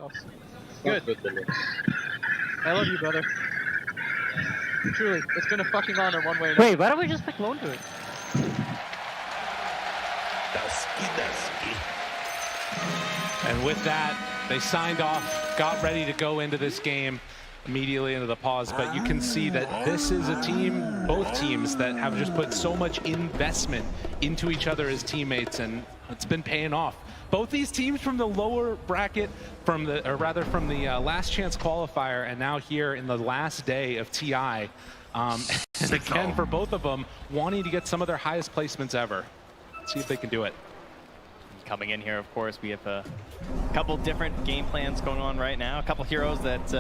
Awesome. Good. I love you, brother. Truly, it's been a fucking honor one way or another. Wait, why don't we just pick Lone Druid? And with that, they signed off, got ready to go into this game immediately into the pause, but you can see that this is a team, both teams, that have just put so much investment into each other as teammates, and it's been paying off. Both these teams from the lower bracket, from the last chance qualifier, and now here in the last day of TI. And again, for both of them, wanting to get some of their highest placements ever. See if they can do it. Coming in here, of course, we have a couple different game plans going on right now. A couple heroes that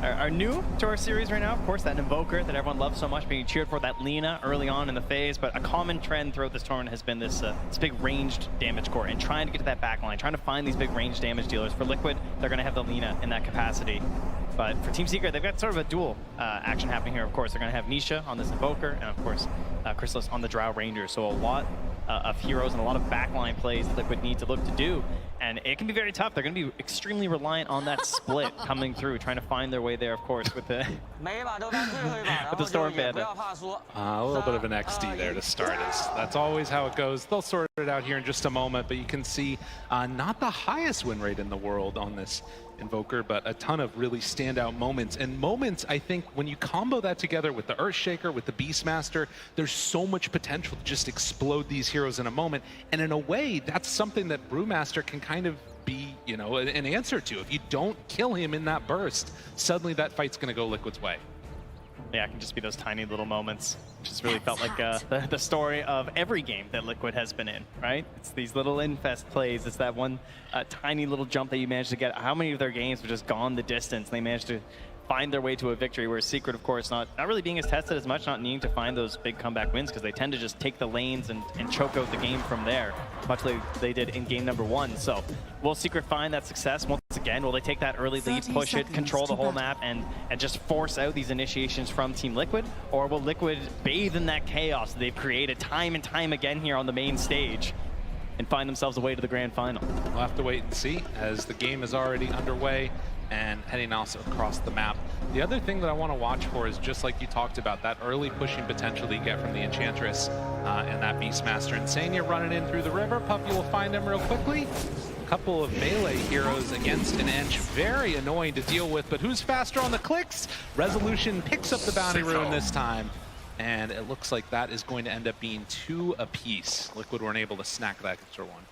are new to our series right now. Of course, that Invoker that everyone loves so much, being cheered for, that Lina early on in the phase. But a common trend throughout this tournament has been this big ranged damage core and trying to get to that back line, trying to find these big ranged damage dealers. For Liquid, they're going to have the Lina in that capacity. But for Team Secret, they've got sort of a dual action happening here. Of course, they're going to have Nisha on this Invoker, and of course, Chrysalis on the Drow Ranger. So a lot of heroes and a lot of backline plays that Liquid need to look to do. And it can be very tough. They're going to be extremely reliant on that split coming through, trying to find their way there, of course, with the Storm Bandit. A little bit of an XD there to start us. That's always how it goes. They'll sort it out here in just a moment, but you can see not the highest win rate in the world on this Invoker, but a ton of really standout moments. And moments, I think, when you combo that together with the Earthshaker, with the Beastmaster, there's so much potential to just explode these heroes in a moment. And in a way, that's something that Brewmaster can kind of be, you know, an answer to. If you don't kill him in that burst, suddenly that fight's going to go Liquid's way. Yeah, it can just be those tiny little moments. Just really felt like the story of every game that Liquid has been in, right? It's these little infest plays. It's that one tiny little jump that you managed to get. How many of their games have just gone the distance? They managed to find their way to a victory, whereas Secret, of course, not really being as tested as much, not needing to find those big comeback wins because they tend to just take the lanes and choke out the game from there, much like they did in game number 1. So will Secret find that success once again? Will they take that early lead, push it, control the whole map, and just force out these initiations from Team Liquid? Or will Liquid bathe in that chaos that they've created time and time again here on the main stage and find themselves a way to the grand final? We'll have to wait and see, as the game is already underway and heading also across the map. The other thing that I want to watch for is, just like you talked about, that early pushing potential that you get from the Enchantress and that Beastmaster. And saying you're running in through the river, Puppy will find him real quickly. A couple of melee heroes against an Ench, very annoying to deal with, but who's faster on the clicks? Resolution picks up the Bounty Rune this time, and it looks like that is going to end up being 2 apiece. Liquid weren't able to snack that extra one.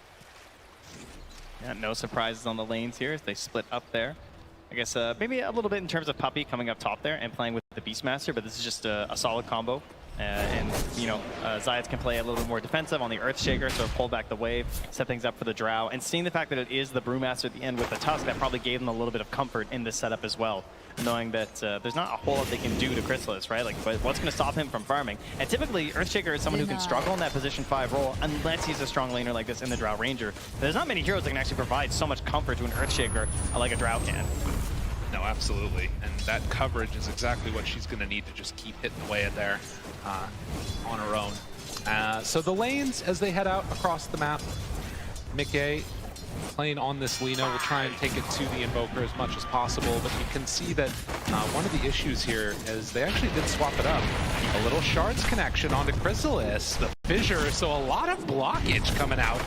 Yeah, no surprises on the lanes here as they split up there. I guess maybe a little bit in terms of Puppy coming up top there and playing with the Beastmaster, but this is just a solid combo. And, you know, Zayas can play a little bit more defensive on the Earthshaker, so pull back the wave, set things up for the Drow. And seeing the fact that it is the Brewmaster at the end with the Tusk, that probably gave them a little bit of comfort in this setup as well, knowing that there's not a whole lot they can do to Chrysalis, right? Like, what's going to stop him from farming? And typically, Earthshaker is someone who can struggle in that position 5 role unless he's a strong laner like this in the Drow Ranger. There's not many heroes that can actually provide so much comfort to an Earthshaker like a Drow can. No, absolutely. And that coverage is exactly what she's going to need to just keep hitting away at there on her own. So the lanes, as they head out across the map, Mickey playing on this Lina will try and take it to the Invoker as much as possible, but you can see that one of the issues here is they actually did swap it up. A little Shards connection onto Chrysalis, the Fissure, so a lot of blockage coming out.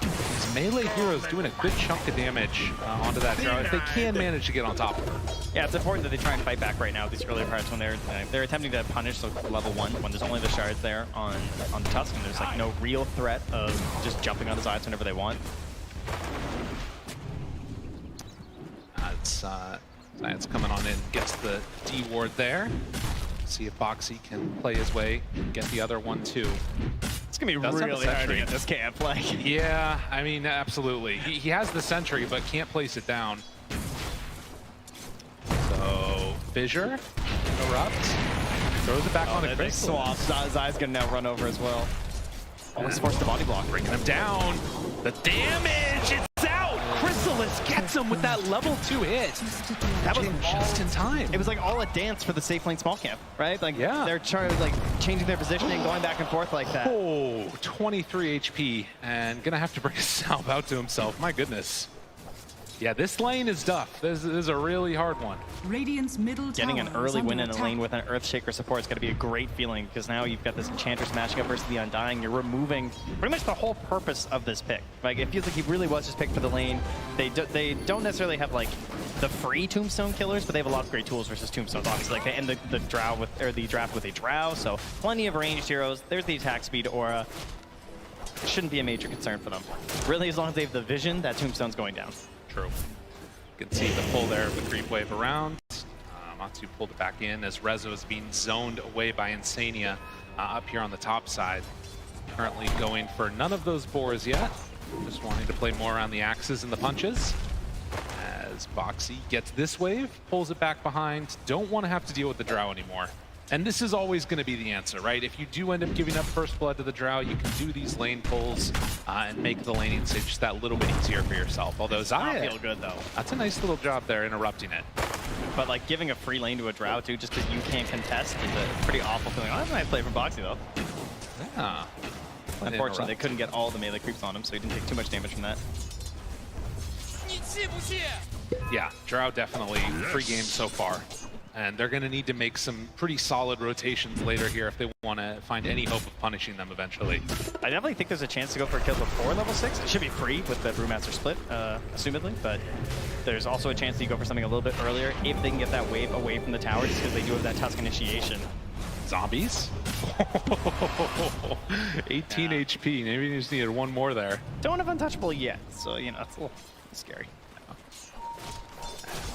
These melee heroes doing a good chunk of damage onto that Drow if they can manage to get on top of her. Yeah, it's important that they try and fight back right now, these earlier parts when they're attempting to punish level 1 when there's only the Shards there on the Tusk, and there's like no real threat of just jumping on the sides whenever they want. It's coming on in, gets the D ward there. See if Boxy can play his way, get the other one too. It's gonna be really hard to get this camp. Like, yeah, I mean, absolutely. He has the sentry, but can't place it down. So Fissure, Erupt, throws it back on the Crystal. Swap. Zai's gonna now run over as well. Almost forced the body block, bringing him down. The damage, it's out. Chrysalis gets him with that level 2 hit. That was just in time. It was like all a dance for the safe lane small camp, right? Like, yeah, they're trying to like changing their positioning, going back and forth like that. Oh, 23 HP, and gonna have to bring a salve out to himself. My goodness. Yeah, this lane is tough. This is a really hard one. Radiant's middle Getting an tower is early under win in a attack. lane with an Earthshaker support is going to be a great feeling because now you've got this Enchantress matching up versus the Undying. You're removing pretty much the whole purpose of this pick. Like, it feels like he really was just picked for the lane. They don't necessarily have like the free Tombstone killers, but they have a lot of great tools versus Tombstones. Obviously, like they end the draft with a Drow, so plenty of ranged heroes. There's the attack speed aura. It shouldn't be a major concern for them. Really, as long as they have the vision, that Tombstone's going down. True. You can see the pull there of the creep wave around. Matsu pulled it back in as Rezo is being zoned away by Insania up here on the top side. Currently going for none of those boars yet. Just wanting to play more around the axes and the punches. As Boxy gets this wave, pulls it back behind. Don't want to have to deal with the Drow anymore. And this is always going to be the answer, right? If you do end up giving up first blood to the Drow, you can do these lane pulls and make the laning stage just that little bit easier for yourself. Although Zaya, Feel good though. that's a nice little job there interrupting it. But like giving a free lane to a Drow too, just because you can't contest, is a pretty awful feeling. I might play for Boxy though. Yeah. Unfortunately, they couldn't get all the melee creeps on him, so he didn't take too much damage from that. Yeah, Drow definitely free game so far. And they're going to need to make some pretty solid rotations later here if they want to find any hope of punishing them eventually. I definitely think there's a chance to go for a kill before level 6. It should be free with the Brewmaster split, assumedly, but there's also a chance that you go for something a little bit earlier if they can get that wave away from the tower, just because they do have that Tusk initiation. Zombies? 18 HP. Maybe you just needed one more there. Don't have Untouchable yet, so, you know, it's a little scary.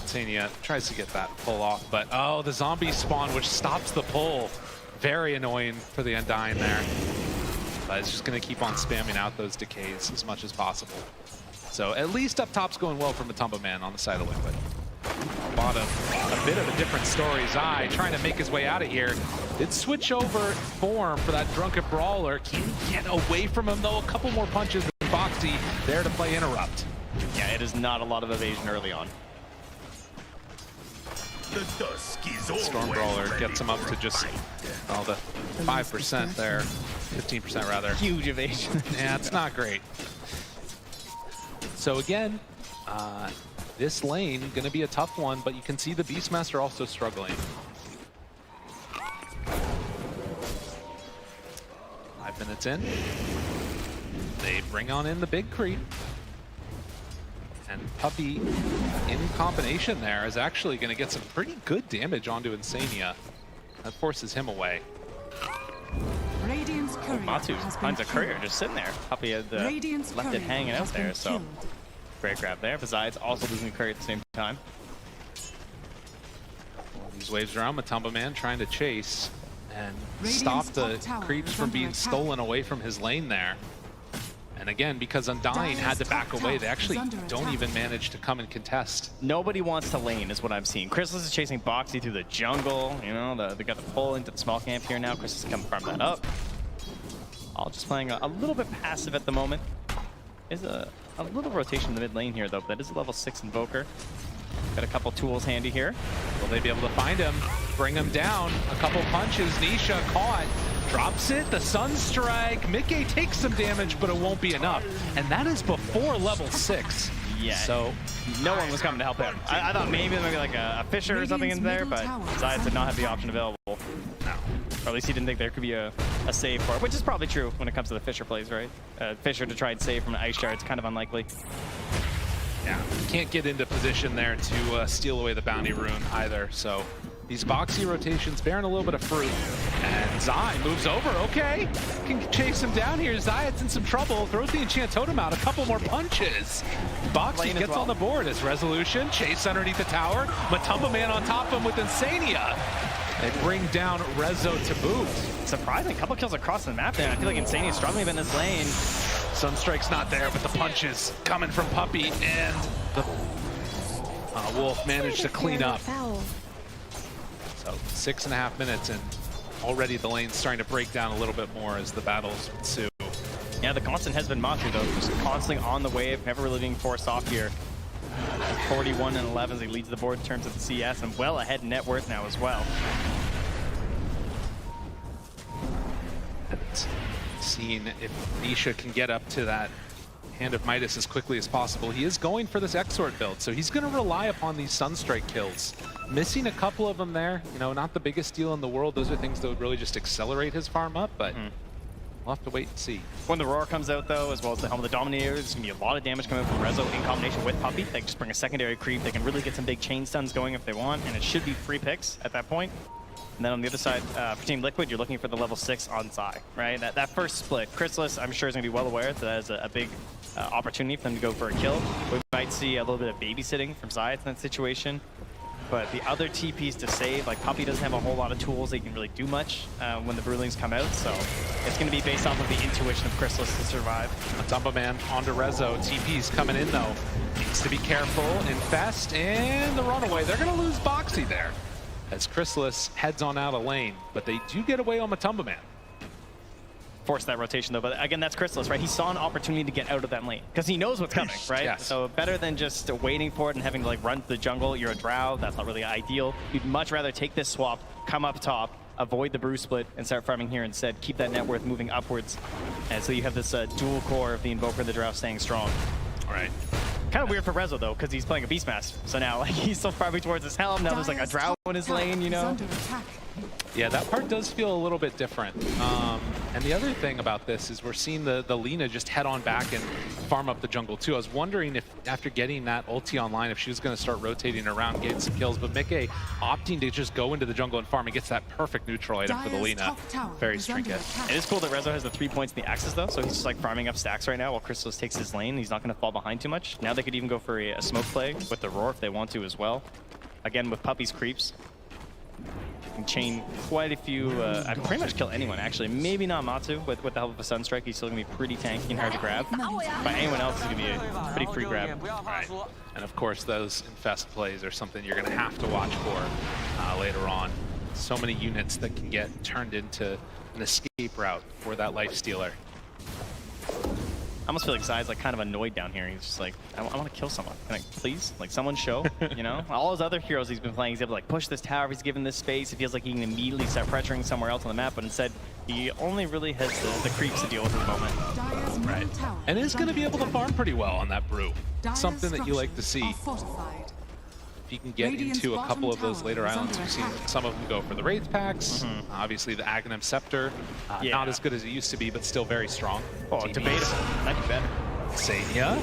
Insania tries to get that pull off, but oh, the zombie spawn, which stops the pull. Very annoying for the Undying there. But it's just going to keep on spamming out those decays as much as possible. So at least up top's going well for Matumba Man on the side of Liquid. Bottom, a bit of a different story. Zai trying to make his way out of here. Did switch over form for that Drunken Brawler. Can get away from him though. A couple more punches than Boxy there to play interrupt. Yeah, it is not a lot of evasion early on. Storm Brawler gets him up to just all the 5% there, 15% rather. Huge evasion. Yeah, it's not great. So again, this lane gonna be a tough one, but you can see the Beastmaster also struggling. 5 minutes in, they bring on in the big creep. And Puppey, in combination there, is actually going to get some pretty good damage onto Insania. That forces him away. Radiant's courier Matsu has been finds a courier killed. just sitting there. Puppey had Radiant's left it courier hanging out has been there, so killed. great grab there. Besides, also losing the courier at the same time. These waves around, Matumba Man trying to chase and Radiant's stop the top tower creeps is from under being attack. stolen away from his lane there. And again, because Undying had to Dire's back top away, tower they is actually under don't attack. even manage to come and contest. Nobody wants to lane is what I'm seeing. Chrysalis is chasing Boxy through the jungle. You know, they got the pull into the small camp here now. Chrysalis can farm that up. All just playing a little bit passive at the moment. Is a little rotation in the mid lane here, though, but that is a level 6 Invoker. Got a couple tools handy here. Will they be able to find him, bring him down? A couple punches, Nisha caught, drops it, the Sunstrike. Mickey takes some damage, but it won't be enough. And that is before level 6. Yeah. So No one was coming to help him. I thought maybe there might be like a Fisher or something in there, but Zayas did not have the option available. No. Or at least he didn't think there could be a save for it, which is probably true when it comes to the Fisher plays, right? Fisher to try and save from an Ice Shard, it's kind of unlikely. yeah, can't get into position there to steal away the bounty rune either. So these Boxy rotations bearing a little bit of fruit. And Zai moves over, okay. Can chase him down here. Zayat's in some trouble, throws the Enchant Totem out, a couple more punches. Boxy Lane as gets well. on the board as Resolution, chase underneath the tower. Matumba Man on top of him with Insania. They bring down Rezo to boot. Surprising, couple kills across the map there. I feel like Insania is struggling a bit in this lane. Sunstrike's not there, but the punches coming from Puppey, and the Wolf managed to clean up. So 6.5 minutes, and already the lane's starting to break down a little bit more as the battles ensue. Yeah, the constant has been Matsu, though. Just constantly on the wave, never really being forced off here. 41 and 11 as he leads the board in terms of the CS, and well ahead in net worth now as well. And seeing if Nisha can get up to that Hand of Midas as quickly as possible. He is going for this Exort build, so he's going to rely upon these Sunstrike kills. Missing a couple of them there, you know, not the biggest deal in the world. Those are things that would really just accelerate his farm up, but we'll have to wait and see. When the Roar comes out, though, as well as the Helm of the Dominator, there's going to be a lot of damage coming from Rezo in combination with Puppey. They can just bring a secondary creep. They can really get some big chain stuns going if they want, and it should be free picks at that point. And then on the other side, for Team Liquid, you're looking for the level 6 on Zai, right? That first split, Chrysalis, I'm sure, is going to be well aware that that is a big opportunity for them to go for a kill. We might see a little bit of babysitting from Zai in that situation. But the other TPs to save, like Puppey doesn't have a whole lot of tools that can really do much when the Brewlings come out, so it's going to be based off of the intuition of Chrysalis to survive. Matumba Man onto Rezo. TP's coming in though. Needs to be careful. Infest and the runaway. They're going to lose Boxy there as Chrysalis heads on out of lane, but they do get away on Matumba Man. Force that rotation though, but again, that's Chrysalis, right? He saw an opportunity to get out of that lane because he knows what's coming, right? Yes. So better than just waiting for it and having to like run to the jungle. You're a drow, that's not really ideal. You'd much rather take this swap, come up top, avoid the brew split, and start farming here instead. Keep that net worth moving upwards, and so you have this dual core of the Invoker and the drow staying strong. All right. Kind of weird for Rezo though, because he's playing a Beastmaster. So now like he's still farming towards his helm. Now there's like a drow in his lane, you know? Yeah, that part does feel a little bit different. And the other thing about this is we're seeing the Lina just head on back and farm up the jungle too. I was wondering if after getting that ulti online, if she was going to start rotating around, getting some kills, but Mickey opting to just go into the jungle and farm and gets that perfect neutral item for the Lina. Very trinket. It is cool that Rezo has the 3 points in the Axis though, so he's just like farming up stacks right now while Chrysalis takes his lane. He's not going to fall behind too much. Now they could even go for a smoke play with the Roar if they want to as well. Again, with Puppey's creeps. Can chain quite a few, I can pretty much kill anyone actually. Maybe not Matsu, with the help of a Sunstrike, he's still gonna be pretty tanky and hard to grab. But anyone else is gonna be a pretty free grab. Right. And of course those Infest plays are something you're gonna have to watch for later on. So many units that can get turned into an escape route for that Lifestealer. I almost feel like Zai's like kind of annoyed down here. He's just like, I want to kill someone. Can I please? Like someone show, you know? All his other heroes he's been playing, he's able to like push this tower, he's given this space. It feels like he can immediately start pressuring somewhere else on the map, but instead he only really has the creeps to deal with at the moment. Right. And is going to be able to farm pretty well on that brew. Something that you like to see. If you can get into a couple of those later islands, we've seen some of them go for the Wraith packs. Obviously the Aghanim Scepter, not as good as it used to be, but still very strong. Oh, debatable. That'd be better. Sania,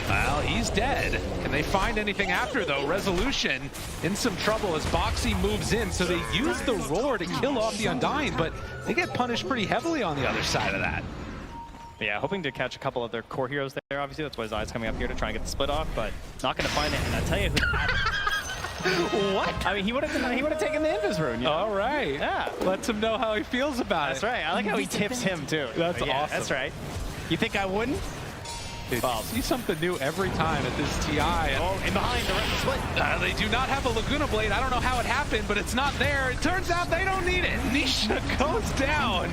well, he's dead. Can they find anything after, though? Resolution in some trouble as Boxy moves in, so they use the Roar to kill off the Undying, but they get punished pretty heavily on the other side of that. Yeah, hoping to catch a couple of their core heroes there, obviously. That's why Zai's coming up here to try and get the split off, but not going to find it. And I'll tell you who... What? I mean, he would have taken the Invis rune. You know? All right. Yeah. Lets him know how he feels about That's right. I like how he tips him, too. That's yeah, awesome. That's right. You think I wouldn't? Dude, you see something new every time at this TI. Oh, in behind the rest of the split. They do not have a Laguna Blade. I don't know how it happened, but it's not there. It turns out they don't need it. Nisha goes down.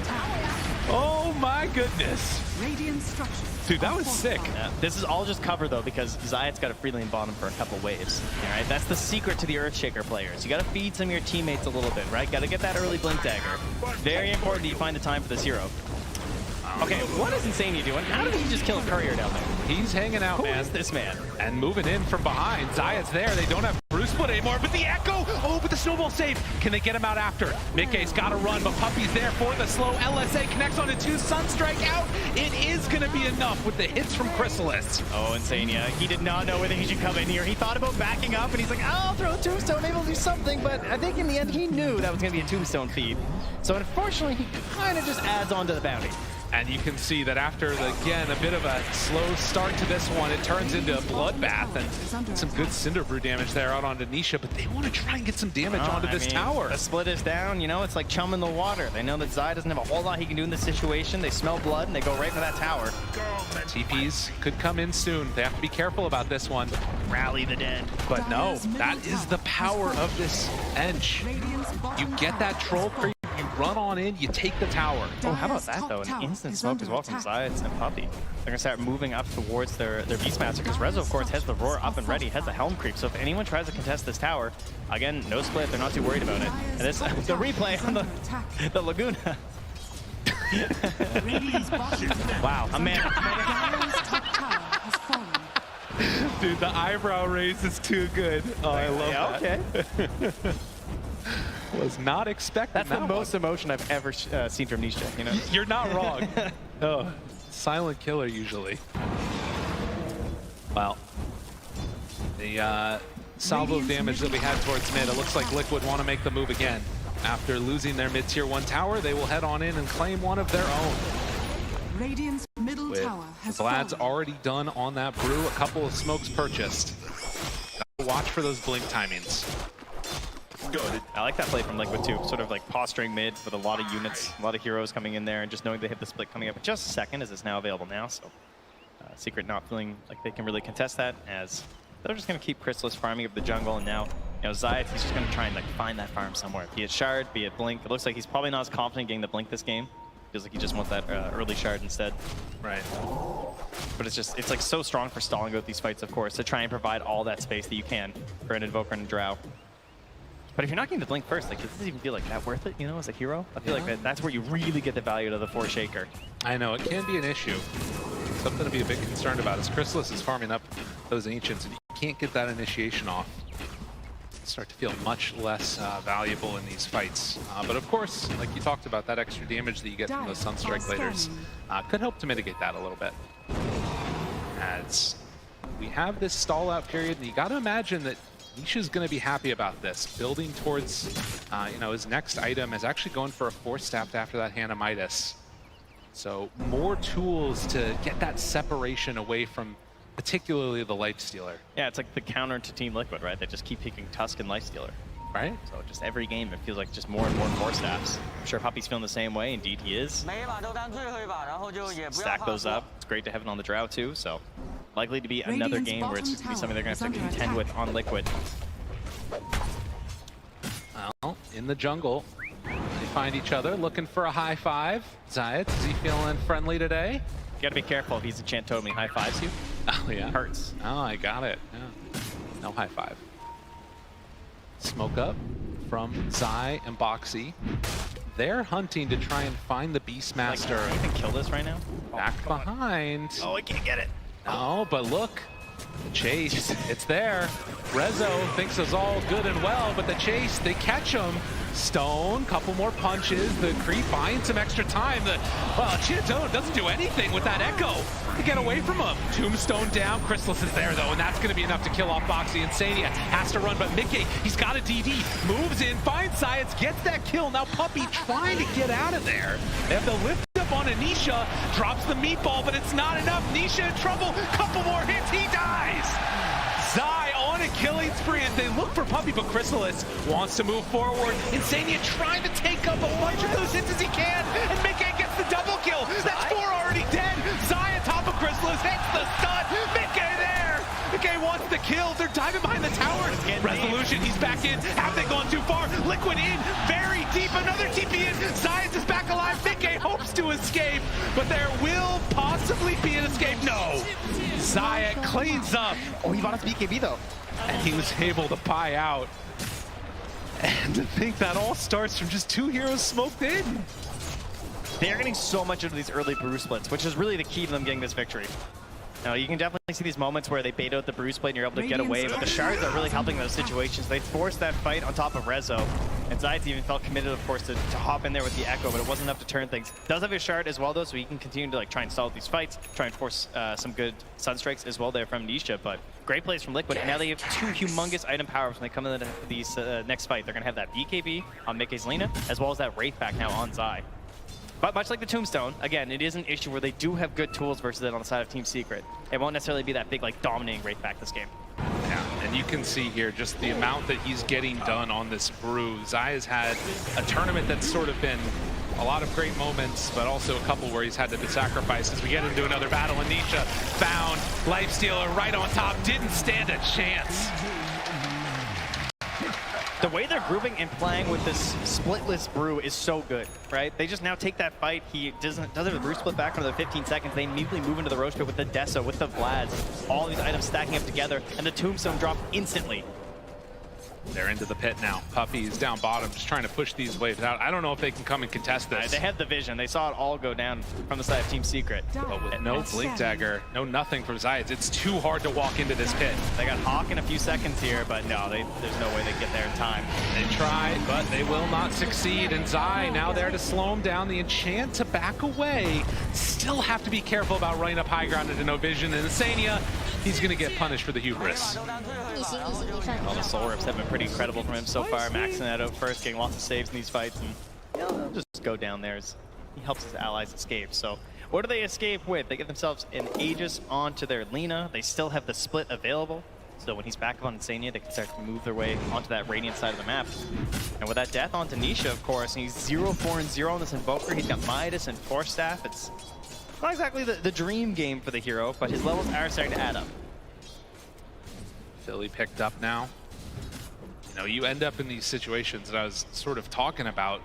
Oh my goodness. Dude, that was sick. Yeah, this is all just cover though, because Zayat's got a free lane bottom for a couple waves. All right, that's the secret to the Earthshaker players. You got to feed some of your teammates a little bit, right? Got to get that early blink dagger. Very important that you find the time for this hero. Okay, what is Insania doing? How did he just kill a courier down there? He's hanging out, man. Who is this man? And moving in from behind. Zayat's there. They don't have Bruce Split anymore, but the Echo! Oh, but the snowball save. Can they get him out after? Mickey's got to run, but Puppey's there for the slow. LSA connects onto 2. Sunstrike out. It is going to be enough with the hits from Chrysalis. Oh, Insania. He did not know whether he should come in here. He thought about backing up, and he's like, oh, I'll throw a tombstone. Maybe I'll do something. But I think in the end, he knew that was going to be a tombstone feed. So unfortunately, he kind of just adds on to the bounty. And you can see that after, again, a bit of a slow start to this one, it turns into a bloodbath and some good Cinder Brew damage there out onto Nisha, but they want to try and get some damage onto this tower. The split is down, you know, it's like chum in the water. They know that Zai doesn't have a whole lot he can do in this situation. They smell blood and they go right for that tower. TPs could come in soon. They have to be careful about this one. Rally the dead. But no, that is the power of this bench. You get that troll creep, you run on in, you take the tower. Oh, how about that though? An instant smoke as well from Zayat and Puppey. They're gonna start moving up towards their Beastmaster because Rezo, of course, has the Roar up and ready, has the Helm creep. So if anyone tries to contest this tower, again, no split. They're not too worried about it. And this, the replay on the Laguna. Wow, a man. Dude, the eyebrow raise is too good. Oh, I love that. Okay. Was not expecting That's the most emotion I've ever seen from Nisha. You know, You're not wrong. Oh, silent killer usually. Well, the salvo damage that we had towards mid, it looks like Liquid want to make the move again. After losing their mid-tier 1 tower, they will head on in and claim one of their own. Radiant's middle tower has Vlad's fallen. already done on that brew, a couple of smokes purchased. Watch for those blink timings. good. I like that play from Liquid too, sort of like posturing mid with a lot of units, a lot of heroes coming in there, and just knowing they have the split coming up in just a second as it's now available now. So Secret not feeling like they can really contest that, as they're just going to keep Chrysalis farming up the jungle, and now, you know, Zayat, he's just going to try and like find that farm somewhere. Be it Shard, be it Blink. It looks like he's probably not as confident getting the Blink this game. Feels like he just wants that early Shard instead. Right. But it's like so strong for stalling out these fights, of course, to try and provide all that space that you can for an Invoker and a Drow. But if you're not getting the Blink first, like, does this even feel like that worth it, you know, as a hero? I feel like that's where you really get the value of the 4 Shaker. I know, it can be an issue. Something to be a bit concerned about is Chrysalis is farming up those Ancients, and you can't get that initiation off. Start to feel much less valuable in these fights. But of course, like you talked about, that extra damage that you get from those Sunstrike Laters could help to mitigate that a little bit. As we have this stall out period, and you got to imagine that Nisha's going to be happy about this. Building towards, you know, his next item is actually going for a 4-staffed after that Hannah Midas. So more tools to get that separation away from particularly the Lifestealer. Yeah, it's like the counter to Team Liquid, right? They just keep picking Tusk and Lifestealer. Right? So just every game, it feels like just more and more staffs. I'm sure Puppy's feeling the same way. Indeed, he is. Stack those up. It's great to have it on the Drow too. So likely to be another game where it's going to be something they're going to have to contend with on Liquid. Well, in the jungle, they find each other, looking for a high five. Zayat, is he feeling friendly today? You got to be careful if he's a Chant Totem, he high fives you. Oh, yeah. Hurts. Oh, I got it. Yeah. No high five. Smoke up from Zai and Boxy. They're hunting to try and find the Beastmaster. Like, can you even kill this right now? Back behind. Oh, I can't get it. Oh, but look. The chase, it's there. Rezo thinks it's all good and well, but the chase, they catch him. Stone, couple more punches. The creep buying some extra time. Chantone doesn't do anything with that Echo to get away from him. Tombstone down. Chrysalis is there, though, and that's going to be enough to kill off Boxy. Insania has to run, but Mickey, he's got a DD. Moves in, finds Science, gets that kill. Now Puppy trying to get out of there. They have the lift up on Anisha. Drops the meatball, but it's not enough. Nisha in trouble. Couple more hits, he dies. Zai on a killing spree as they look for Puppy, but Chrysalis wants to move forward. Insania trying to take up a bunch of those hits as he can, and Mickey gets the double kill. That's 4 already dead. Zai on top of Chrysalis, hits the stun. Mickey there. Mickey wants the kill. They're diving behind the tower. Resolution, he's back in. Have they gone too far? Liquid in, very deep. Another TP in. Zayat is back alive. Mickey hopes to escape, but there will possibly be an escape. No. Zayat cleans up. Oh, he bought us BKB though. And he was able to buy out. And to think that all starts from just 2 heroes smoked in. They are getting so much into these early brew splits, which is really the key to them getting this victory. Now, you can definitely see these moments where they bait out the brew split and you're able to get away, but the Shards are really helping those situations. They forced that fight on top of Rezo, and Zayat even felt committed, of course, to hop in there with the Echo, but it wasn't enough to turn things. Does have his Shard as well, though, so he can continue to like try and stall these fights, try and force some good Sunstrikes as well there from Nisha, but great plays from Liquid. And now they have 2 humongous item powers when they come into these next fight. They're going to have that BKB on Mickey's Lina, as well as that Wraith back now on Zai. But much like the Tombstone, again, it is an issue where they do have good tools versus it on the side of Team Secret. It won't necessarily be that big, like, dominating Wraith back this game. Yeah, and you can see here just the amount that he's getting done on this brew. Zai has had a tournament that's sort of been a lot of great moments, but also a couple where he's had to sacrifice as we get into another battle. Anisha found Lifestealer right on top, didn't stand a chance. The way they're grouping and playing with this splitless brew is so good, right? They just now take that fight. He doesn't have the brew split back for another 15 seconds. They immediately move into the Roche pit with the Deso, with the Vlads, all these items stacking up together, and the Tombstone drop instantly. They're into the pit now. Puppy is down bottom, just trying to push these waves out. I don't know if they can come and contest this. They had the vision. They saw it all go down from the side of Team Secret. But with no Blink Dagger, no nothing from Zayats, it's too hard to walk into this pit. They got Hawk in a few seconds here, but no, there's no way they get there in time. They try, but they will not succeed. And Zai now there to slow him down. The enchant to back away. Still have to be careful about running up high ground into no vision. And Insania, he's going to get punished for the hubris. All the soul rips have been pretty incredible from him so far. Maxing that out first, getting lots of saves in these fights, and he'll just go down there as he helps his allies escape. So what do they escape with? They get themselves an Aegis onto their Lina. They still have the split available. So when he's back up on Insania, they can start to move their way onto that Radiant side of the map. And with that death onto Nisha, of course, and he's 0-4-0 on this Invoker. He's got Midas and Force Staff. It's not exactly the dream game for the hero, but his levels are starting to add up. Philly picked up now. You know, you end up in these situations that I was sort of talking about,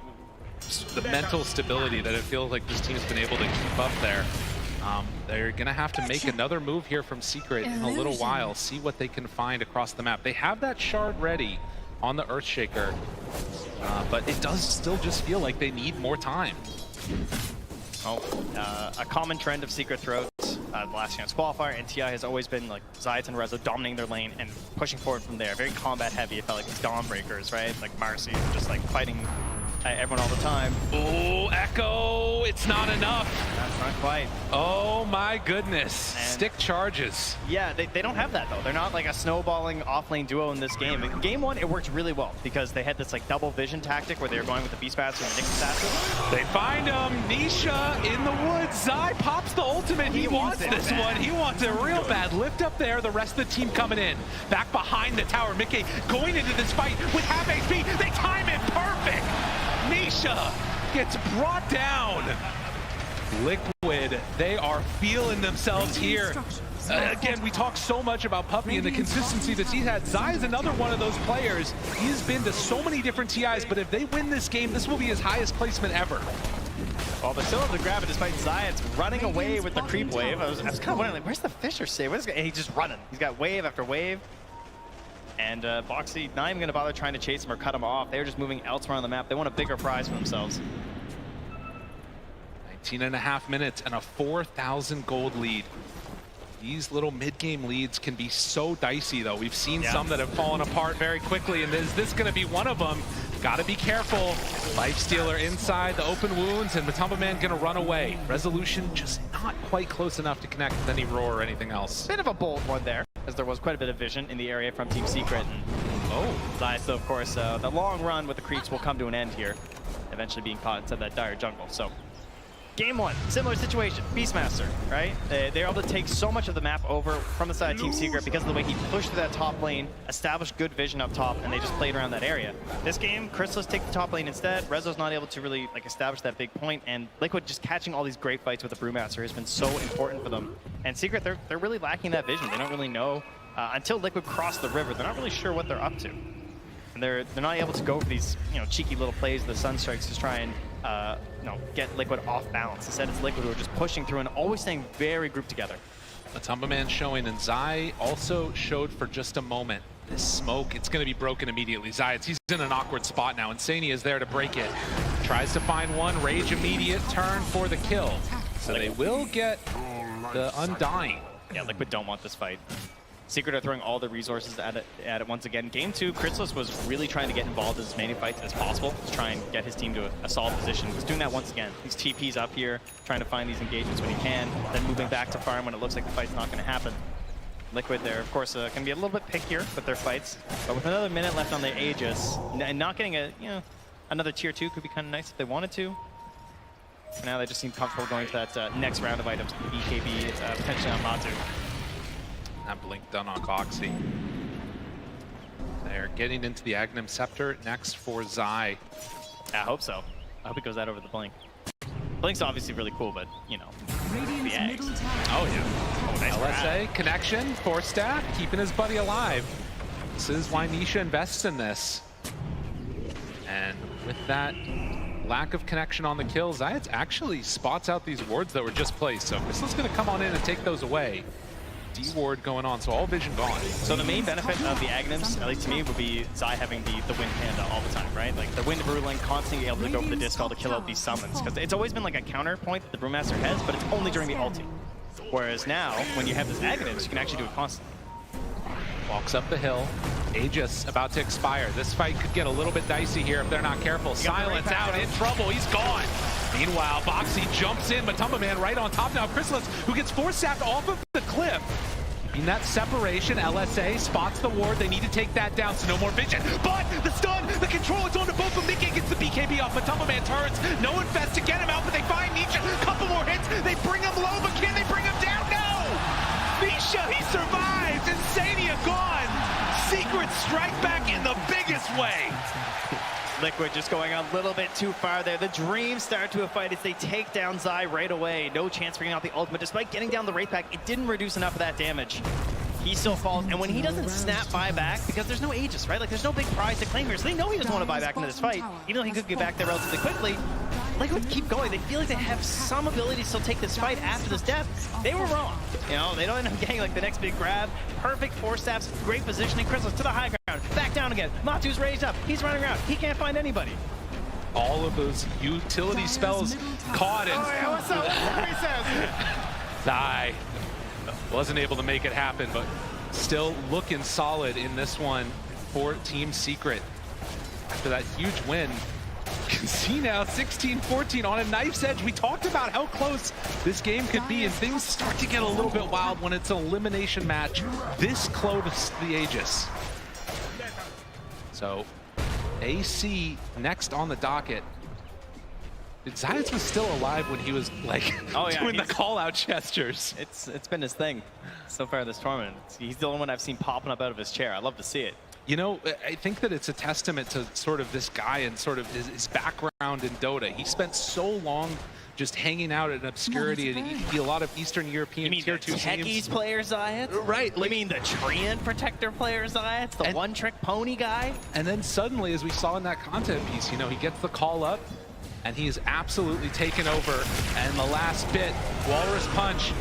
the mental stability that it feels like this team's been able to keep up there. They're going to have to make another move here from Secret in a little while, see what they can find across the map. They have that shard ready on the Earthshaker, but it does still just feel like they need more time. A common trend of Secret throughout the last chance qualifier and TI has always been like Zayats and Rezo dominating their lane and pushing forward from there. Very combat heavy. It felt like these Dawnbreakers, right? Like Marcy, just like fighting everyone all the time. Oh, Echo, it's not enough. That's not quite. Oh my goodness. And stick charges. Yeah, they don't have that though. They're not like a snowballing off-lane duo in this game. In game one, it worked really well because they had this like double vision tactic where they were going with the Beastmaster and the Nyx assassin. They find him. Nisha in the woods. Zai pops the ultimate. He wants this one. He wants it real bad. Lift up there. The rest of the team coming in. Back behind the tower. Mickey going into this fight with half HP. They time it perfect. Nisha gets brought down. Liquid, they are feeling themselves here. Again, we talk so much about Puppy and the consistency that he's had. Zai is another one of those players. He's been to so many different TIs, but if they win this game, this will be his highest placement ever. Well, they still have the grab it despite Zayats running away with the creep wave. I was kind of wondering, like, where's the Fisher save? And he's just running. He's got wave after wave. And Boxy not even going to bother trying to chase him or cut him off. They're just moving elsewhere on the map. They want a bigger prize for themselves. 19.5 minutes and a 4,000 gold lead. These little mid-game leads can be so dicey, though. We've seen some that have fallen apart very quickly, and is this going to be one of them? Got to be careful. Lifestealer inside the open wounds, and Matumba Man going to run away. Resolution just not quite close enough to connect with any roar or anything else. Bit of a bold one there, as there was quite a bit of vision in the area from Team Secret. And Zai, so of course, the long run with the creeps will come to an end here, eventually being caught inside that dire jungle. So, game one, similar situation, Beastmaster, right? They're able to take so much of the map over from the side of Team Secret because of the way he pushed through that top lane, established good vision up top, and they just played around that area. This game, Chrysalis take the top lane instead. Rezo's not able to really like establish that big point, and Liquid just catching all these great fights with the Brewmaster has been so important for them. And Secret, they're really lacking that vision. They don't really know, until Liquid cross the river, they're not really sure what they're up to. And they're not able to go for these, cheeky little plays, the Sunstrikes, to try and get Liquid off balance. Instead, it's Liquid who are just pushing through and always staying very grouped together. Matumba Man showing, and Zai also showed for just a moment. This smoke, it's going to be broken immediately. Zai, he's in an awkward spot now. Insania is there to break it. Tries to find one, Rage immediate, turn for the kill. So they will get the Undying. Yeah, Liquid don't want this fight. Secret are throwing all the resources at it once again. Game 2, Chrysalis was really trying to get involved in as many fights as possible to try and get his team to a solid position. He was doing that once again. These TPs up here, trying to find these engagements when he can, then moving back to farm when it looks like the fight's not going to happen. Liquid there, of course, can be a little bit pickier with their fights, but with another minute left on the Aegis, and not getting another tier 2 could be kind of nice if they wanted to. For now, they just seem comfortable going to that next round of items, the BKB, potentially on Matu. That blink done on Boxy. They're getting into the Aghanim Scepter next for Zai. I hope so. I hope it goes that over the blink. Blink's obviously really cool, but, the eggs. Oh, yeah. Nice LSA, connection, Force Staff, keeping his buddy alive. This is why Nisha invests in this. And with that lack of connection on the kill, Zayats actually spots out these wards that were just placed. So Crystal's going to come on in and take those away. D-ward going on, so all vision gone. So the main benefit of the Aghanims, at least to me, would be Zai having the Wind Panda all the time, right? Like the Wind Ruling, constantly able to go for the Dispel to kill out these summons. Because it's always been like a counterpoint that the Brewmaster has, but it's only during the ulti. Whereas now, when you have this Aghanims, you can actually do it constantly. Walks up the hill. Aegis about to expire. This fight could get a little bit dicey here if they're not careful. Silence out, in trouble, he's gone. Meanwhile, Boxy jumps in, but Man right on top now. Chrysalis, who gets force-sapped off of the cliff. In that separation, LSA spots the ward. They need to take that down, so no more vision. But the stun, the control, it's on to both of them. Nikke gets the BKB off, but Man turns. No infest to get him out, but they find Nisha. Couple more hits. They bring him low, but can they bring him down? No! Nisha, he survives. Insania gone. Secret strike back in the biggest way. Liquid just going a little bit too far there. The Dreams start to a fight as they take down Zai right away. No chance bringing out the ultimate. Despite getting down the Wraith Pack, it didn't reduce enough of that damage. He still falls, and when he doesn't snap buyback, because there's no Aegis, right? Like, there's no big prize to claim here, so they know he doesn't want to buy back into this fight. Even though he could get back there relatively quickly, Liquid keep going. They feel like they have some ability to still take this fight after this death. They were wrong. You know, they don't end up getting like the next big grab. Perfect force stabs, great positioning. Chrysalis to the high ground, back down again. Matu's raised up. He's running around. He can't find anybody. All of those utility spells caught in. Oh, yeah, what's up? That's what he says. Zai wasn't able to make it happen, but still looking solid in this one for Team Secret. After that huge win, you can see now 16-14 on a knife's edge. We talked about how close this game could be, and things start to get a little bit wild when it's an elimination match this close to the Aegis. So AC next on the docket. Zayas was still alive when he was like doing the call-out gestures. It's been his thing so far this tournament. He's the only one I've seen popping up out of his chair. I love to see it. You know, I think that it's a testament to sort of this guy and sort of his background in Dota. He spent so long just hanging out in obscurity, and he'd be a lot of Eastern European tier 2 teams. Techies player Zayas? Right. Like, you mean the Treant Protector player Zayas? The one-trick pony guy? And then suddenly, as we saw in that content piece, you know, he gets the call up, and he is absolutely taken over. And the last bit, Walrus Punch,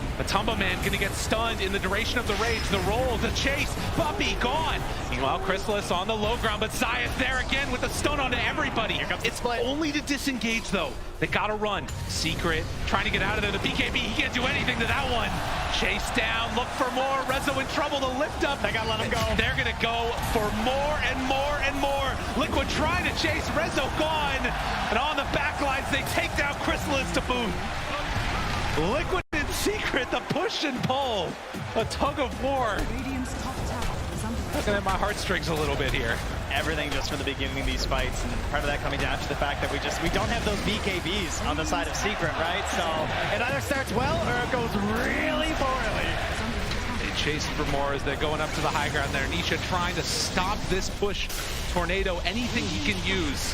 Man gonna get stunned in the duration of the rage. The roll, the chase, Puppy gone. Meanwhile, Chrysalis on the low ground, but Zayas there again with the stun onto everybody. It's only to disengage though. They gotta run. Secret, trying to get out of there. The BKB, he can't do anything to that one. Chase down, look for more. Rezo in trouble, the lift up. They gotta let him go. They're gonna go for more and more and more. Liquid trying to chase, Rezo gone. And on the back lines, they take down Chrysalis to boot. Liquid and Secret, the push and pull. A tug of war. Looking at my heartstrings a little bit here. Everything just from the beginning of these fights, and part of that coming down to the fact that we don't have those BKBs on the side of Secret, right? So it either starts well or it goes really poorly. They chase for more as they're going up to the high ground there. Nisha trying to stop this push. Tornado, anything he can use.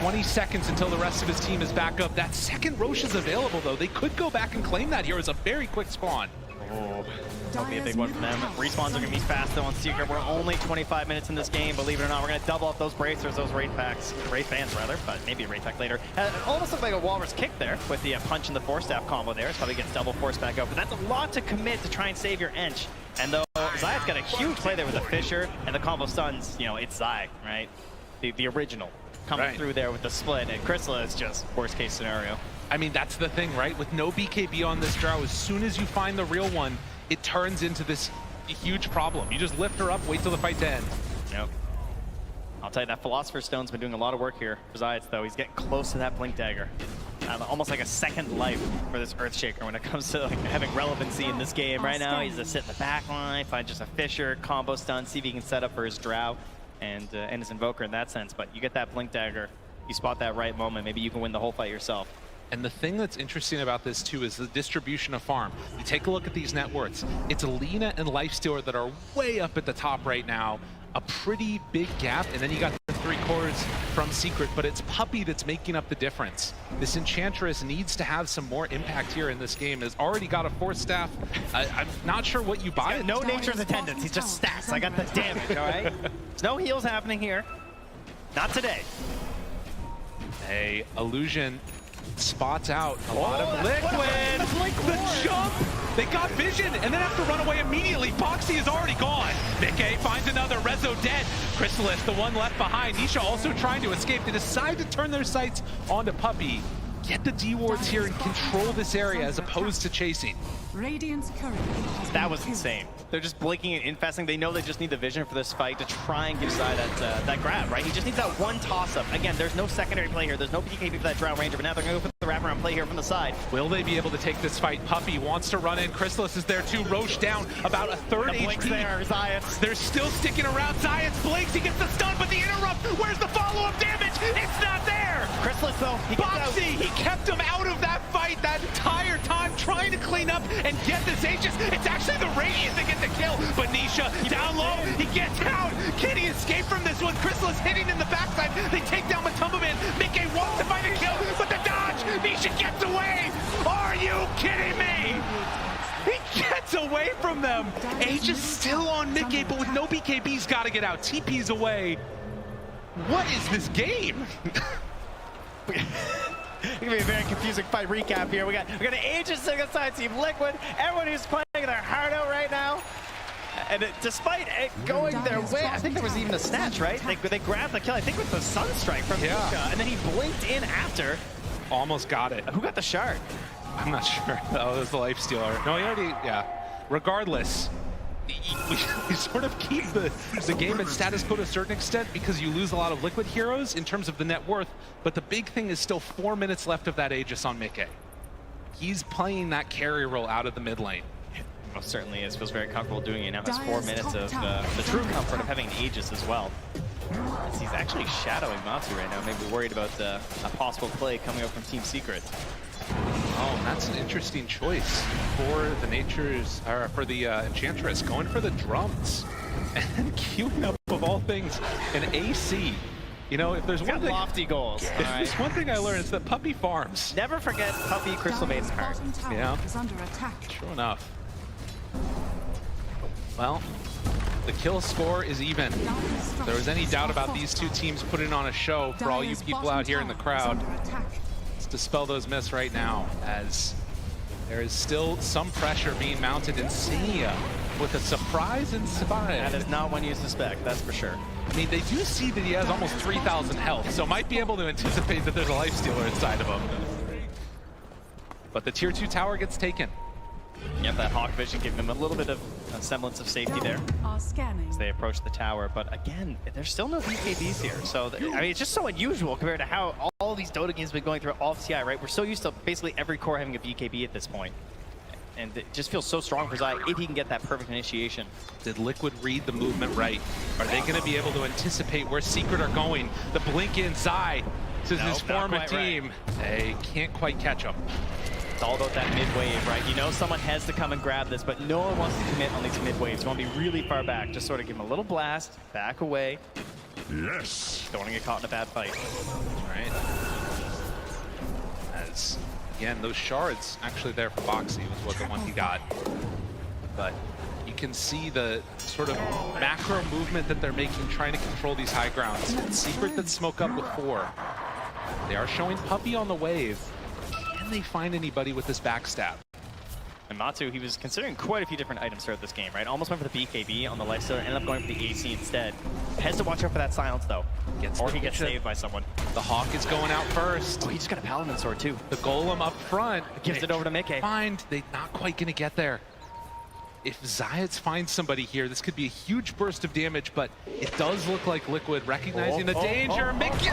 20 seconds until the rest of his team is back up. That second Roche is available, though. They could go back and claim that here as a very quick spawn. Oh, that'll be a big one for them. Respawns are going to be fast, though, on Secret. We're only 25 minutes in this game, believe it or not. We're going to double up those bracers, those Wraith Packs. Wraith Fans, rather, but maybe a Wraith Pack later. It almost looked like a Walrus kick there with the punch and the force staff combo there. It probably gets double force back up, but that's a lot to commit to try and save your Ench. And though Zai's got a huge play there with the Fisher and the combo stuns, you know, it's Zai, right? The original. Coming through there with the split, and Chrysalis just worst case scenario. I mean, that's the thing, right? With no BKB on this draw, as soon as you find the real one, it turns into this huge problem. You just lift her up, wait till the fight to end. Yep. I'll tell you, that Philosopher's Stone's been doing a lot of work here. Besides, though, he's getting close to that Blink Dagger. Almost like a second life for this Earthshaker when it comes to like, having relevancy in this game. Right now, he's just sit in the back line, find just a Fisher, combo stun, see if he can set up for his Drow and his Invoker in that sense. But you get that Blink Dagger, you spot that right moment, maybe you can win the whole fight yourself. And the thing that's interesting about this too is the distribution of farm. You take a look at these net worths. It's Alina and Lifestealer that are way up at the top right now. A pretty big gap, and then you got the 3 cores from Secret, but it's Puppy that's making up the difference. This Enchantress needs to have some more impact here in this game. Has already got a force staff. I'm not sure what you buy. No nature's attendance, he's just stats. I got the damage, all right? There's no heals happening here. Not today. Hey, Illusion spots out a lot of Liquid. The jump! They got vision and then have to run away immediately. Boxy is already gone. Mickey finds another. Rezo dead. Chrysalis, the one left behind. Nisha also trying to escape. They decide to turn their sights onto Puppey. Get the D-wards here and control this area as opposed to chasing. Radiant's courier has That been was killed. insane. They're just blinking and infesting. They know they just need the vision for this fight to try and give Zai that grab, right? He just needs that one toss-up. Again, there's no secondary play here. There's no BKB for that Drow Ranger, but now they're going to go for the wraparound play here from the side. Will they be able to take this fight? Puppey wants to run in. Chrysalis is there too. Roche down about a third Blinks HP. there, Zayas. They're still sticking around. Zayas blinks. He gets the stun, but the interrupt. Where's the follow-up damage? It's not there. Chrysalis, though, he gets out. Boxy, he kept him out of that fight that entire time, trying to clean up and get this Aegis. It's actually the Radiant that get the kill, but Nisha down low, he gets out. Can he escape from this one? Chrysalis hitting in the backside. They take down Matumbaman. Mickey wants to find a kill, but the dodge. Nisha gets away. Are you kidding me? He gets away from them. Aegis still on Mickey, but with no BKB's got to get out. TP's away. What is this game? It's gonna be a very confusing fight recap here. We got an Aegis sitting aside Team Liquid. Everyone who's playing their heart out right now. And despite it going their way, I think there was even a snatch, right? They grabbed the kill, I think with the Sunstrike from Nisha, and then he blinked in after. Almost got it. Who got the shard? I'm not sure. Oh, it was the life stealer. No, he already, yeah. Regardless, we sort of keep the game at status quo to a certain extent because you lose a lot of Liquid heroes in terms of the net worth, but the big thing is still 4 minutes left of that Aegis on Mickey. He's playing that carry role out of the mid lane. Most certainly is. Feels very comfortable doing it. Now has 4 minutes of the true comfort of having an Aegis as well. As he's actually shadowing Matsu right now, maybe worried about a possible play coming up from Team Secret. Oh, and that's an interesting choice for the Nature's, or for the Enchantress, going for the drums and queuing up, of all things, an AC. You know, if there's one thing, lofty goals. if there's one thing I learned, it's that Puppey farms. Never forget Puppey Crystal Maiden Heart. Yeah. Is under attack. True enough. Well, the kill score is even. If there was any doubt about these two teams putting on a show for all you people out here in the crowd, let's dispel those myths right now, as there is still some pressure being mounted in Senia with a surprise inside. That is not one you suspect, that's for sure. I mean, they do see that he has almost 3,000 health, so might be able to anticipate that there's a life stealer inside of him. But the tier 2 tower gets taken. Yep, that Hawk Vision giving them a little bit of a semblance of safety there Are scanning. as they approach the tower. But again, there's still no BKBs here. So, I mean, it's just so unusual compared to how all these Dota games have been going through all of TI, right? We're so used to basically every core having a BKB at this point. And it just feels so strong for Zai if he can get that perfect initiation. Did Liquid read the movement right? Are they going to be able to anticipate where Secret are going? The blink in Zai to his former team. They can't quite catch him. It's all about that mid wave, right? You know someone has to come and grab this, but no one wants to commit on these mid waves. You want to be really far back. Just sort of give him a little blast, back away. Yes. Don't want to get caught in a bad fight. All right. As, again, those shards actually there for Boxy was what the one he got. But you can see the sort of macro movement that they're making, trying to control these high grounds. Secret that smoke up with 4. They are showing Puppey on the wave. Can they find anybody with this backstab? And Matsu, he was considering quite a few different items throughout this game, right? Almost went for the BKB on the lifestealer, ended up going for the AC instead. Has to watch out for that silence, though. Or he gets saved by someone. The Hawk is going out first. Oh, he just got a Paladin sword, too. The Golem up front. Gives it over to Mickey. They're not quite going to get there. If Zayats finds somebody here, this could be a huge burst of damage, but it does look like Liquid recognizing the danger. Mickey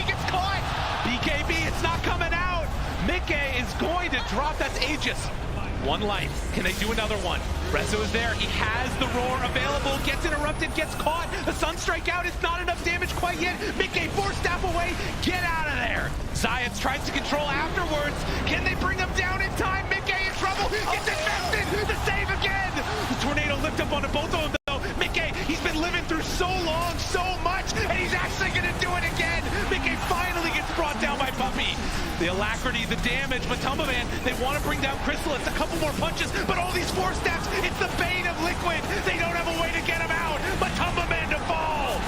gets caught! BKB, it's not coming out! Mickey is going to drop. That's Aegis. 1 life. Can they do another one? Rezo is there. He has the roar available. Gets interrupted. Gets caught. The Sunstrike out. It's not enough damage quite yet. Mickey 4 staff away. Get out of there. Zayats tries to control afterwards. Can they bring him down in time? Mickey in trouble. Gets invested. The save again. The tornado lift up onto both of them though. Mickey, he's been living through so long, so much, and he's actually going to do it again. Mickey finally gets brought down by Puppey. The alacrity, the damage, Matumbaman, they want to bring down Chrysalis, a couple more punches, but all these 4 steps, it's the bane of Liquid. They don't have a way to get him out. Matumbaman to fall.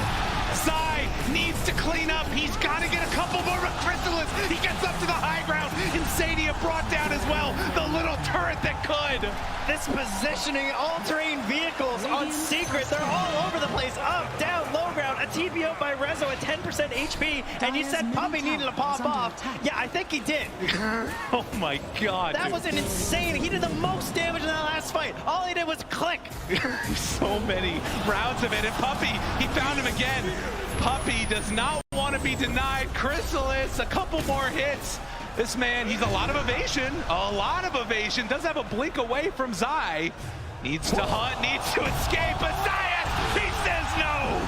Zai needs to clean up. He's got to get a couple more with Chrysalis. He gets up to the high ground. Insania brought down as well. The little turret that could. This positioning, all-terrain vehicles on Secret, they're all over the place. Up, down, low ground, a TP out by Rezo at 10% HP, and you said Puppey needed to pop off. Yeah, I think he did. Oh my god. That was an insane. He did the most damage in that last fight. All he did was click. So many rounds of it, and Puppey, he found him again. Puppey does not want to be denied. Chrysalis, a couple more hits. This man, he's a lot of evasion, does have a blink away from Zai. Needs to hunt, needs to escape, but Zayas, he says no!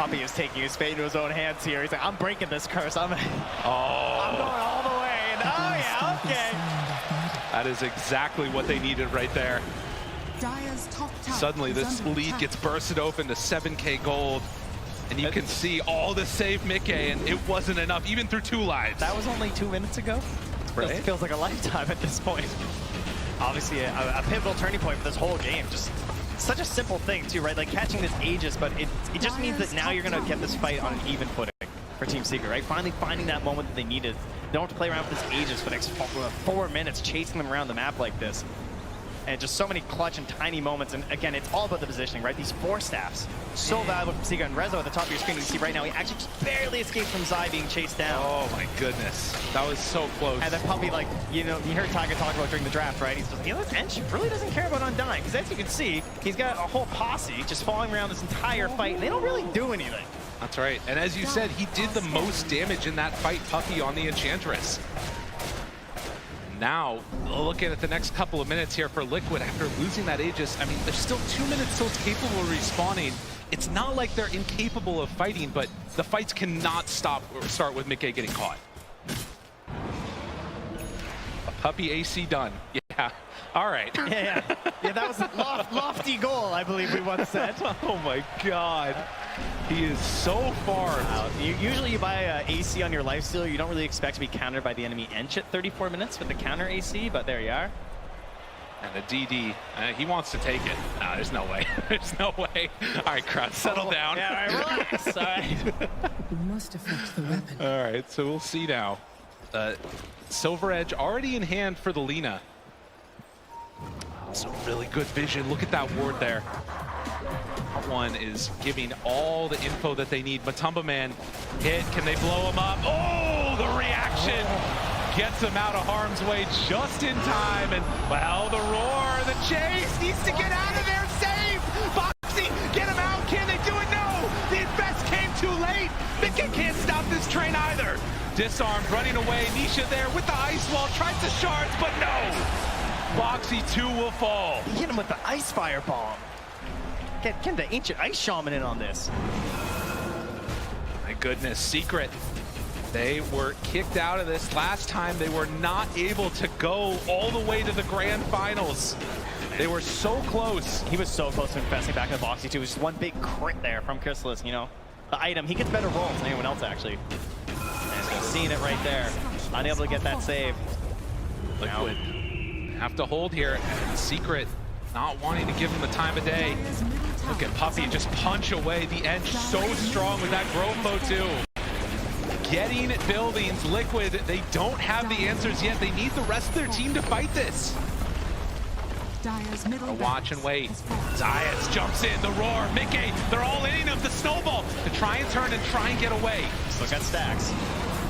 Puppey is taking his fate into his own hands here. He's like, I'm breaking this curse. I'm going all the way. And oh yeah, okay. That is exactly what they needed right there. Dire's top tower Suddenly is this under lead attack. gets bursted open to 7K gold. And you can see all the save Mickey, and it wasn't enough, even through 2 lives. That was only 2 minutes ago. Right? It feels like a lifetime at this point. Obviously, a pivotal turning point for this whole game. Just such a simple thing, too, right? Like catching this Aegis, but it just means that now you're going to get this fight on an even footing for Team Secret, right? Finally finding that moment that they needed. They don't have to play around with this Aegis for the next 4 minutes, chasing them around the map like this. And just so many clutch and tiny moments. And again, it's all about the positioning, right? These 4 staffs, so valuable from Secret. And Rezo at the top of your screen, you can see right now, he actually just barely escaped from Zai being chased down. Oh my goodness. That was so close. And then Puppey, like, you know, you heard Tiger talk about during the draft, right? He's just like, you know, this Ench really doesn't care about Undying. Because as you can see, he's got a whole posse just following around this entire fight, and they don't really do anything. That's right. And as you said, he did the most damage in that fight, Puppey, on the Enchantress. Now, looking at the next couple of minutes here for Liquid after losing that Aegis, I mean, there's still 2 minutes till it's capable of respawning. It's not like they're incapable of fighting, but the fights cannot stop or start with Mickey getting caught. A Puppey AC done. Yeah. All right. Yeah, that was a lofty goal, I believe we once said. Oh my god. He is so far out. Usually you buy AC on your lifesteal, you don't really expect to be countered by the enemy Ench at 34 minutes with the counter AC, but there you are. And the DD, he wants to take it. No, there's no way. There's no way. All right, crowd, settle down. Yeah, all right, relax. All right. We must affect the weapon. All right, so we'll see now. Silver Edge already in hand for the Lina. Some really good vision. Look at that ward there. That one is giving all the info that they need. Matumba Man hit. Can they blow him up? Oh, the reaction gets him out of harm's way just in time. And, well, the roar, the chase needs to get out of there. Save! Boxy, get him out. Can they do it? No! The invest came too late. Mickey can't stop this train either. Disarmed, running away. Nisha there with the ice wall. Tries to shards, but no! Boxy 2 will fall. He hit him with the ice fire bomb. Get the ancient ice shaman in on this. My goodness, Secret. They were kicked out of this last time. They were not able to go all the way to the grand finals. They were so close. He was so close to investing back in the Boxy too. It was just one big crit there from Chrysalis, you know. The item, he gets better rolls than anyone else actually. And he's seeing it right there. Unable to get that save. Liquid have to hold here. And Secret not wanting to give him the time of day. Look at Puppey just punch away the Ench so strong with that growth bow too. Getting buildings, Liquid, they don't have the answers yet. They need the rest of their team to fight this. Dire's middle Watch and wait. Zayas jumps in, the roar, Mickey, they're all in of the snowball to try and turn and try and get away. Still got stacks.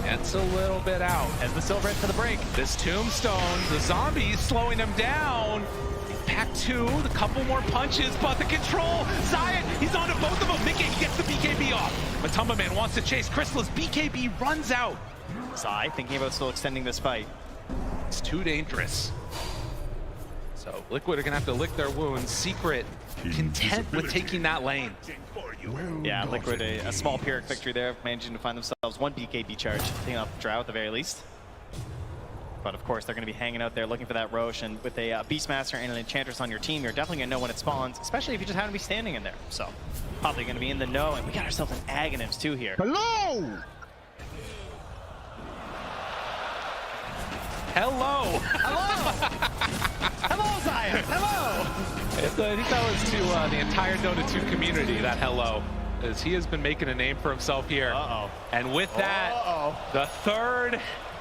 It's a little bit out. As the Silver Edge for the break. This tombstone, the zombies slowing him down. Pack 2, the couple more punches, but the control, Zion, he's onto both of them. Mickey, he gets the BKB off. Matumba Man wants to chase Chrysalis. BKB runs out. Zai thinking about still extending this fight. It's too dangerous. So Liquid are gonna have to lick their wounds. Secret content with taking that lane. Yeah, Liquid, a small Pyrrhic victory there, managing to find themselves one BKB charge, taking off the Drow at the very least. But of course, they're going to be hanging out there looking for that Roche, and with a Beastmaster and an Enchantress on your team, you're definitely going to know when it spawns, especially if you just happen to be standing in there. So, probably going to be in the know, and we got ourselves an Aghanims too here. Hello! Hello! Hello! Hello, Zion! Hello! I think that was to the entire Dota 2 community, that hello. as he has been making a name for himself here. And with that, the third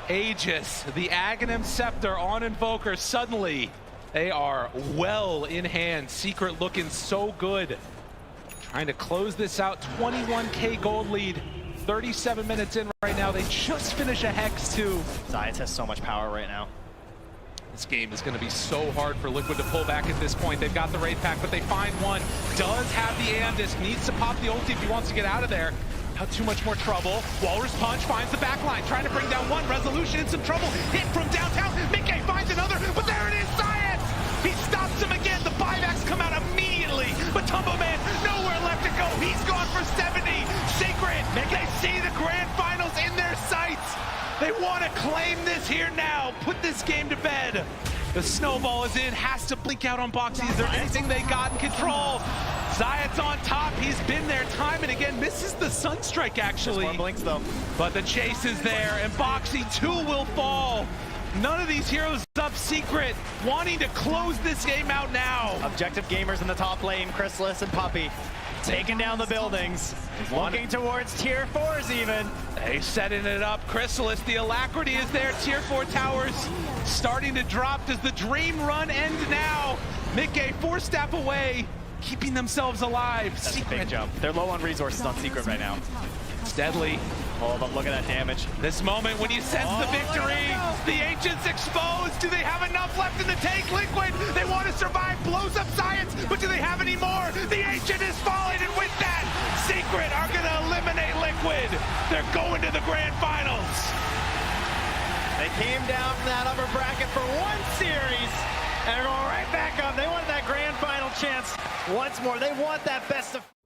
Aegis, the Aghanim Scepter on Invoker, suddenly they are well in hand. Secret looking so good. Trying to close this out, 21k gold lead. 37 minutes in right now. They just finish a Hex too. Zayas has so much power right now. This game is going to be so hard for Liquid to pull back at this point. They've got the Wraith Pack, but they find one. Does have the Aeon, needs to pop the ulti if he wants to get out of there. Not too much more trouble. Walrus Punch finds the back line, trying to bring down one. Resolution in some trouble. Hit from downtown. Mickey finds another, but there it is, Science! He stops him again. The buybacks come out immediately, but Tumbo Man, nowhere left to go. He's gone for 70. Secret, they see the grand finals in their sights. They want to claim this here now. Put this game to bed. The snowball is in, has to blink out on Boxy. Is there anything they got in control? Zayat's on top. He's been there time and again. Misses the Sunstrike, actually. Just one blinks, though. But the chase is there, and Boxy too will fall. None of these heroes up. Secret wanting to close this game out now. Objective gamers in the top lane, Chrysalis and Puppey. Taking down the buildings. Looking towards tier 4s even. They setting it up. Chrysalis, the alacrity is there. Tier 4 towers starting to drop. Does the dream run end now? Mickey 4-step away, keeping themselves alive. That's Secret. a big jump. They're low on resources on Secret right now. It's deadly. Oh, but look at that damage. This moment when you sense the victory, the Ancients exposed. Do they have enough left in the tank? Liquid, they want to survive, blows up Science, but do they have any more? The Ancient is falling, and with that, Secret are going to eliminate Liquid. They're going to the grand finals. They came down from that upper bracket for one series, and they're going right back up. They want that grand final chance once more. They want that best of